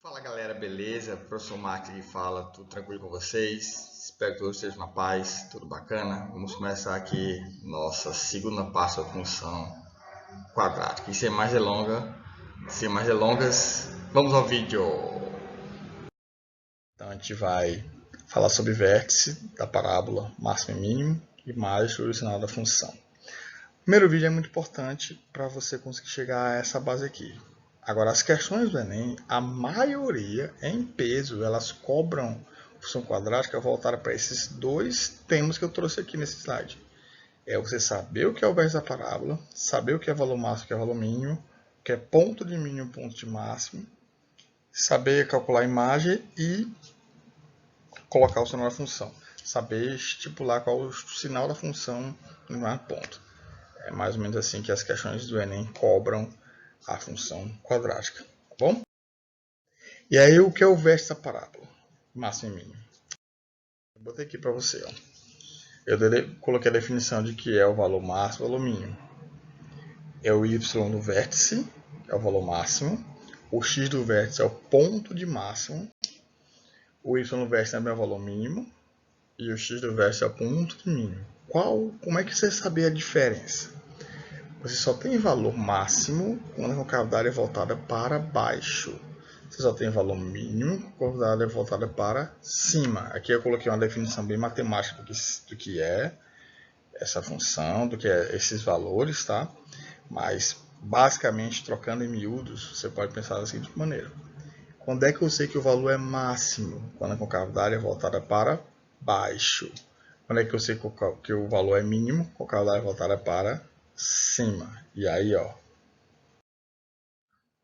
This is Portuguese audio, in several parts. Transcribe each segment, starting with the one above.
Fala galera, beleza? Professor Marcos aqui fala, tudo tranquilo com vocês? Espero que todos estejam na paz, tudo bacana. Vamos começar aqui nossa segunda parte da função quadrática. E sem mais delongas, vamos ao vídeo. Então a gente vai falar sobre vértice da parábola máximo e mínimo e mais sobre o sinal da função. O primeiro vídeo é muito importante para você conseguir chegar a essa base aqui. Agora, as questões do Enem, a maioria, em peso, elas cobram função quadrática voltada para esses dois temas que eu trouxe aqui nesse slide. É você saber o que é o vértice da parábola, saber o que é valor máximo e o que é valor mínimo, o que é ponto de mínimo e ponto de máximo, saber calcular a imagem e colocar o sinal da função. Saber estipular qual é o sinal da função em um ponto. É mais ou menos assim que as questões do Enem cobram a função quadrática, tá bom? E aí, o que é o vértice da parábola? Máximo e mínimo. Eu botei aqui para você. Ó. Eu coloquei a definição de que é o valor máximo e o valor mínimo. É o y do vértice, que é o valor máximo. O x do vértice é o ponto de máximo. O y do vértice também é o valor mínimo. E o x do vértice é o ponto de mínimo. Como é que você sabe a diferença? Você só tem valor máximo quando a concavidade é voltada para baixo. Você só tem valor mínimo quando a concavidade é voltada para cima. Aqui eu coloquei uma definição bem matemática do que é essa função, do que é esses valores, tá? Mas, basicamente, trocando em miúdos, você pode pensar da seguinte maneira. Quando é que eu sei que o valor é máximo? Quando a concavidade é voltada para baixo. Quando é que eu sei que o valor é mínimo? Quando a concavidade é voltada para cima. E aí, ó.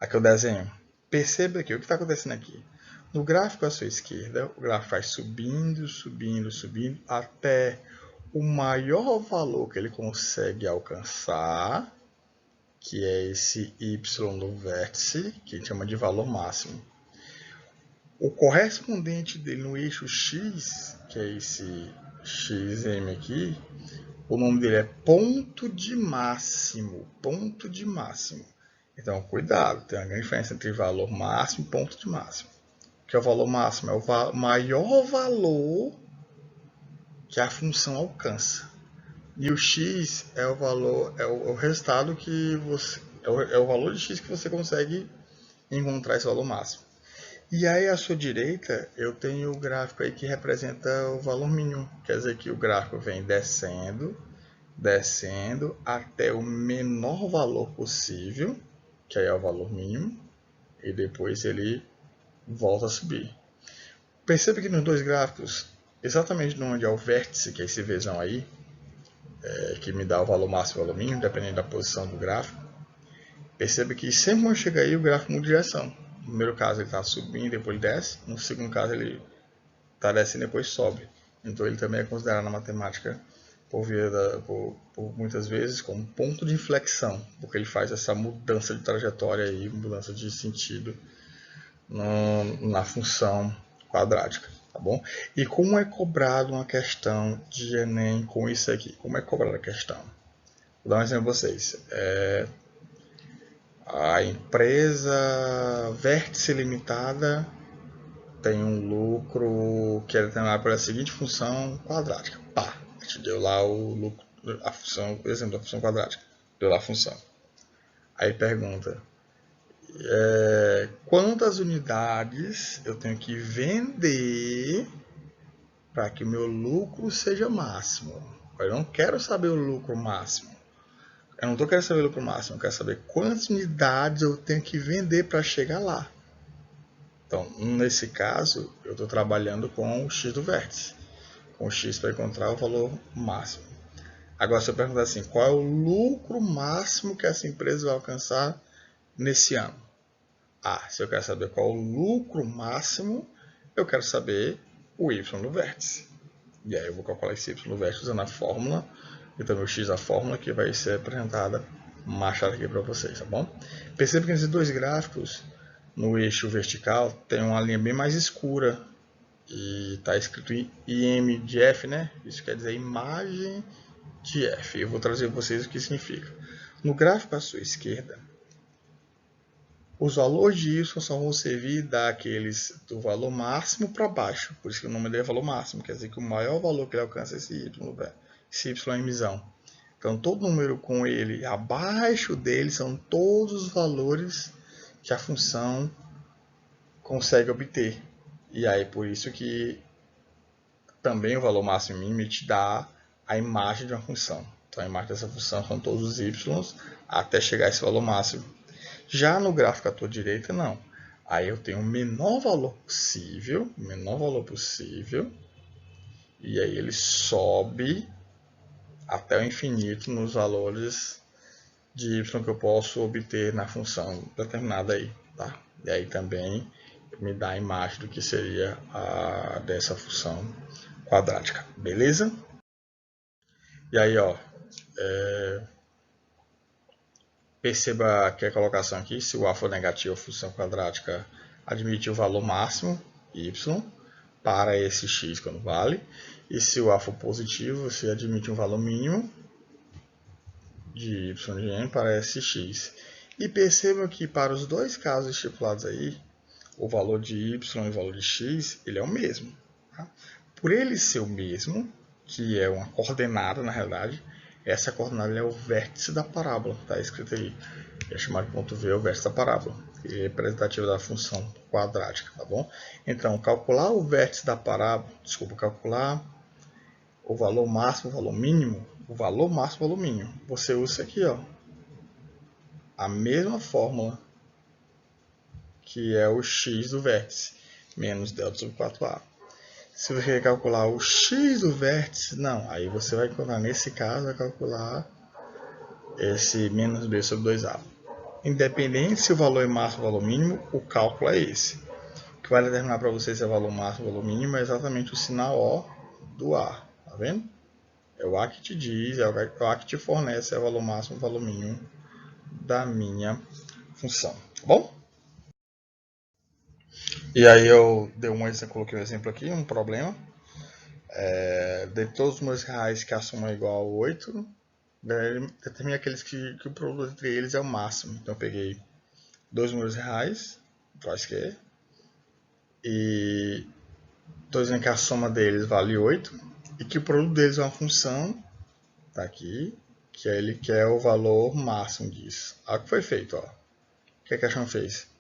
Aqui o desenho. Perceba aqui o que está acontecendo aqui. No gráfico à sua esquerda, o gráfico vai subindo, subindo, subindo, até o maior valor que ele consegue alcançar, que é esse y do vértice, que a gente chama de valor máximo. O correspondente dele no eixo x, que é esse xm aqui, o nome dele é ponto de máximo. Ponto de máximo. Então, cuidado, tem uma grande diferença entre valor máximo e ponto de máximo. O que é o valor máximo? É o maior valor que a função alcança. E o x é o valor, é o resultado que você. É o valor de x que você consegue encontrar esse valor máximo. E aí, à sua direita, eu tenho o gráfico aí que representa o valor mínimo. Quer dizer que o gráfico vem descendo, descendo até o menor valor possível, que aí é o valor mínimo, e depois ele volta a subir. Perceba que nos dois gráficos, exatamente onde é o vértice, que é esse Vzão aí, que me dá o valor máximo e o valor mínimo, dependendo da posição do gráfico, perceba que sempre quando chega aí, o gráfico muda de direção. No primeiro caso ele está subindo, depois ele desce. No segundo caso ele está descendo e depois sobe. Então ele também é considerado na matemática por muitas vezes como ponto de inflexão, porque ele faz essa mudança de trajetória e mudança de sentido na função quadrática, tá bom? E como é cobrado uma questão de Enem com isso aqui? Como é cobrada a questão? Vou dar um exemplo para vocês. A empresa Vértice Limitada tem um lucro que é determinado pela seguinte função quadrática. Pá, a gente deu lá o lucro, a função, o exemplo da função quadrática. Deu lá a função. Aí pergunta, quantas unidades eu tenho que vender para que o meu lucro seja máximo? Eu não quero saber o lucro máximo. Eu não estou querendo saber o lucro máximo, eu quero saber quantas unidades eu tenho que vender para chegar lá. Então, nesse caso, eu estou trabalhando com o x do vértice, com o x para encontrar o valor máximo. Agora, se eu perguntar assim, qual é o lucro máximo que essa empresa vai alcançar nesse ano? Se eu quero saber qual é o lucro máximo, eu quero saber o y do vértice. E aí eu vou calcular esse y do vértice usando a fórmula, e também o x da fórmula, que vai ser apresentada mais tarde aqui para vocês, tá bom? Perceba que nesses dois gráficos, no eixo vertical, tem uma linha bem mais escura, e está escrito IM de F, né? Isso quer dizer imagem de F. Eu vou trazer para vocês o que significa. No gráfico à sua esquerda, Os valores de y só vão servir daqueles do valor máximo para baixo. Por isso que o nome dele é valor máximo. Quer dizer que o maior valor que ele alcança é esse y em misão. Então, todo número com ele abaixo dele são todos os valores que a função consegue obter. E aí, por isso que também o valor máximo e mínimo te dá a imagem de uma função. Então, a imagem dessa função são todos os y até chegar a esse valor máximo. Já no gráfico à tua direita, não. Aí eu tenho o menor valor possível, e aí ele sobe até o infinito nos valores de y que eu posso obter na função determinada aí, tá? E aí também me dá a imagem do que seria dessa função quadrática, beleza? E aí, ó, perceba que a colocação aqui, se o a for negativo, a função quadrática admite o valor máximo, y, para esse x quando vale. E se o a for positivo, você admite um valor mínimo de y de n para esse x. E perceba que para os dois casos estipulados aí, o valor de y e o valor de x, ele é o mesmo. Tá? Por ele ser o mesmo, que é uma coordenada na realidade, essa coordenada é o vértice da parábola, está escrito aí. É chamado de ponto V, é o vértice da parábola, que é representativo da função quadrática, tá bom? Então, calcular o vértice da parábola, calcular o valor máximo, o valor mínimo, você usa isso aqui, ó, a mesma fórmula que é o x do vértice, menos delta sobre 4a. Se você quer calcular o x do vértice, não, aí você vai encontrar, nesse caso, vai calcular esse menos b sobre 2a. Independente se o valor é máximo ou valor mínimo, o cálculo é esse. O que vai determinar para você se é valor máximo ou valor mínimo é exatamente o sinal O do A, tá vendo? É o A que te diz, é o A que te fornece o valor máximo ou valor mínimo da minha função, tá bom? E aí eu coloquei um exemplo aqui, um problema. De todos os números reais que a soma é igual a 8, determine aqueles que o produto entre eles é o máximo. Então eu peguei dois números reais, quaisquer, e estou dizendo que a soma deles vale 8, e que o produto deles é uma função, tá aqui, que ele quer o valor máximo disso. Olha o que foi feito, ó. O que a questão fez?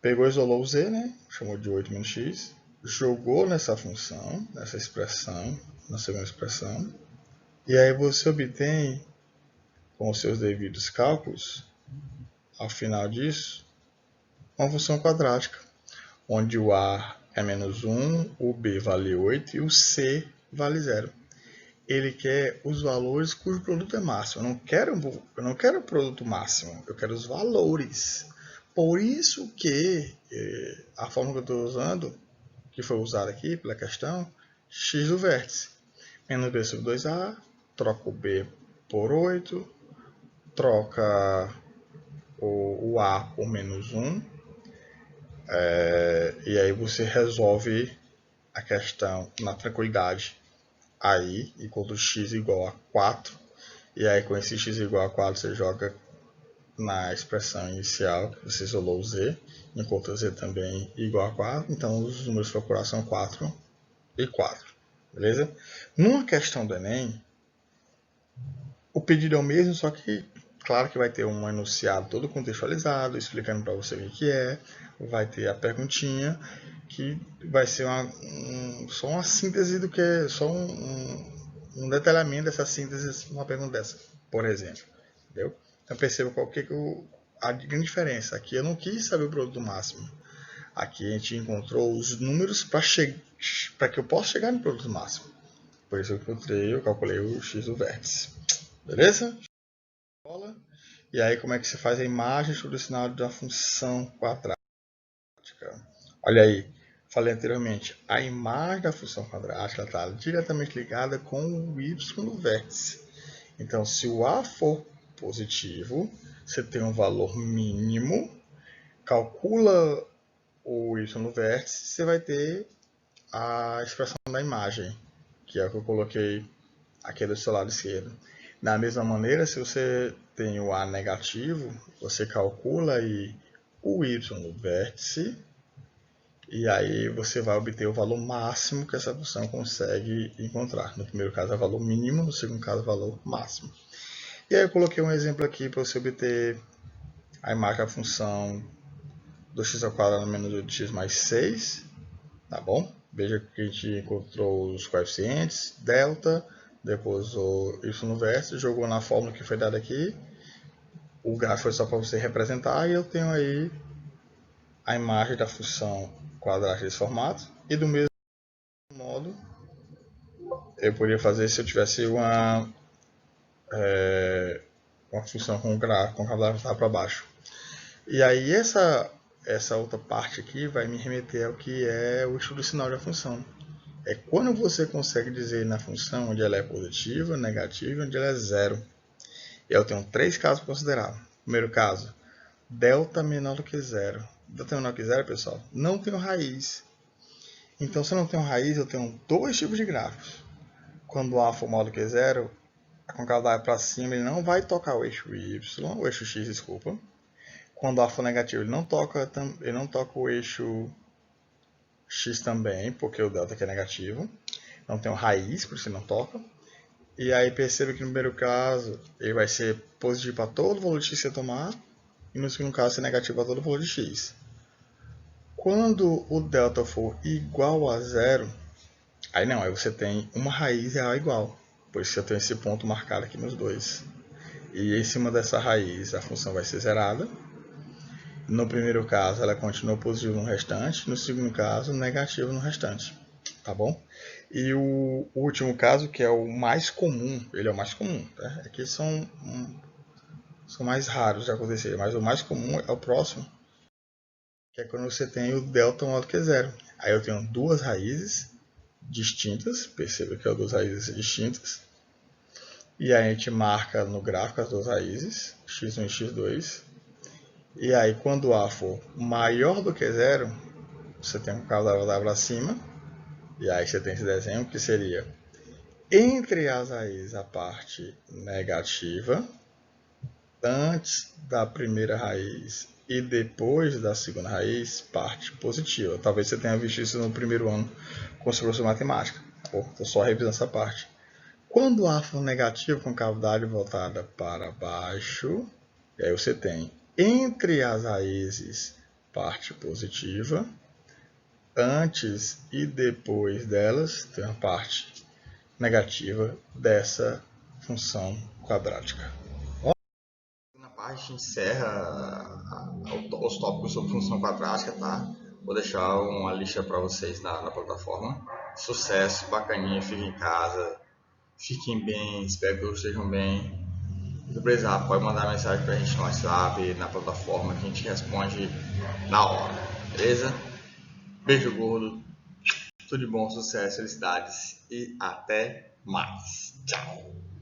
Pegou e isolou o z, né? Chamou de 8 menos x, jogou nessa função, nessa expressão, na segunda expressão, e aí você obtém, com os seus devidos cálculos, ao final disso, uma função quadrática, onde o a é menos 1, o b vale 8 e o c vale 0. Ele quer os valores cujo produto é máximo. Eu não quero o produto máximo, eu quero os valores. Por isso que a fórmula que eu estou usando, que foi usada aqui pela questão, x do vértice, menos b sobre 2a, troca o b por 8, troca o a por menos 1, e aí você resolve a questão na tranquilidade aí, enquanto x igual a 4, e aí com esse x igual a 4 você joga na expressão inicial, que você isolou o z, enquanto o z também igual a 4, então os números para procurar são 4 e 4, beleza? Numa questão do Enem, o pedido é o mesmo, só que claro que vai ter um enunciado todo contextualizado, explicando para você o que é, vai ter a perguntinha, que vai ser só uma síntese do que é, só um detalhamento dessa síntese numa pergunta dessa, por exemplo, entendeu? Então perceba qual que é a grande diferença. Aqui eu não quis saber o produto máximo. Aqui a gente encontrou os números para que eu possa chegar no produto máximo. Por isso eu calculei o x do vértice. Beleza? E aí como é que se faz a imagem sobre o sinal da função quadrática? Olha aí, falei anteriormente, a imagem da função quadrática está diretamente ligada com o y no vértice. Então, se o a for positivo, você tem um valor mínimo, calcula o y no vértice, você vai ter a expressão da imagem, que é o que eu coloquei aqui do seu lado esquerdo. Da mesma maneira, se você tem o a negativo, você calcula aí o y no vértice, e aí você vai obter o valor máximo que essa função consegue encontrar. No primeiro caso é o valor mínimo, no segundo caso é o valor máximo. E aí eu coloquei um exemplo aqui para você obter a imagem da função do x² menos 8x mais 6, tá bom? Veja que a gente encontrou os coeficientes, delta, depois o y no vértice, jogou na fórmula que foi dada aqui. O gráfico foi só para você representar, e eu tenho aí a imagem da função quadrática desse formato. E do mesmo modo, eu poderia fazer se eu tivesse uma função com gráfico, com quadrático para baixo. E aí essa outra parte aqui vai me remeter ao que é o estudo sinal da função. É quando você consegue dizer na função onde ela é positiva, negativa e onde ela é zero. E eu tenho 3 casos para considerar. Primeiro caso, delta menor do que zero. Delta menor do que zero, pessoal, não tenho raiz. Então, se eu não tenho raiz, eu tenho 2 tipos de gráficos. Quando A for maior do que zero, a concavidade para cima ele não vai tocar o eixo y, o eixo x, desculpa. Quando A for negativo, ele não toca o eixo x também, porque o delta aqui é negativo. Não tem raiz, por isso ele não toca. E aí perceba que no primeiro caso ele vai ser positivo para todo o valor de x que você tomar, e no segundo caso ser negativo para todo o valor de x. Quando o delta for igual a zero, aí você tem uma raiz real igual. Por isso eu tenho esse ponto marcado aqui nos dois. E em cima dessa raiz a função vai ser zerada. No primeiro caso, ela continua positiva no restante. No segundo caso, negativa no restante. Tá bom? E o último caso, que é o mais comum, ele é o mais comum. Tá? Aqui são mais raros de acontecer, mas o mais comum é o próximo, que é quando você tem o delta maior do que zero. Aí eu tenho 2 raízes distintas, perceba que são 2 raízes distintas. E aí a gente marca no gráfico as 2 raízes, x1 e x2. E aí, quando A for maior do que zero, você tem um caso da para cima. E aí você tem esse desenho que seria entre as raízes a parte negativa, antes da primeira raiz e depois da segunda raiz, parte positiva. Talvez você tenha visto isso no primeiro ano com o professor de matemática. Estou só revisando essa parte. Quando A for negativo com cavidade voltada para baixo, e aí você tem entre as raízes parte positiva, antes e depois delas tem a parte negativa dessa função quadrática. Na parte a gente encerra os tópicos sobre função quadrática, tá? Vou deixar uma lista para vocês na plataforma. Sucesso, bacaninha, fiquem em casa, fiquem bem, espero que todos estejam bem. Se precisar, pode mandar mensagem pra gente no WhatsApp, na plataforma, que a gente responde na hora, beleza? Beijo gordo, tudo de bom, sucesso, felicidades e até mais. Tchau!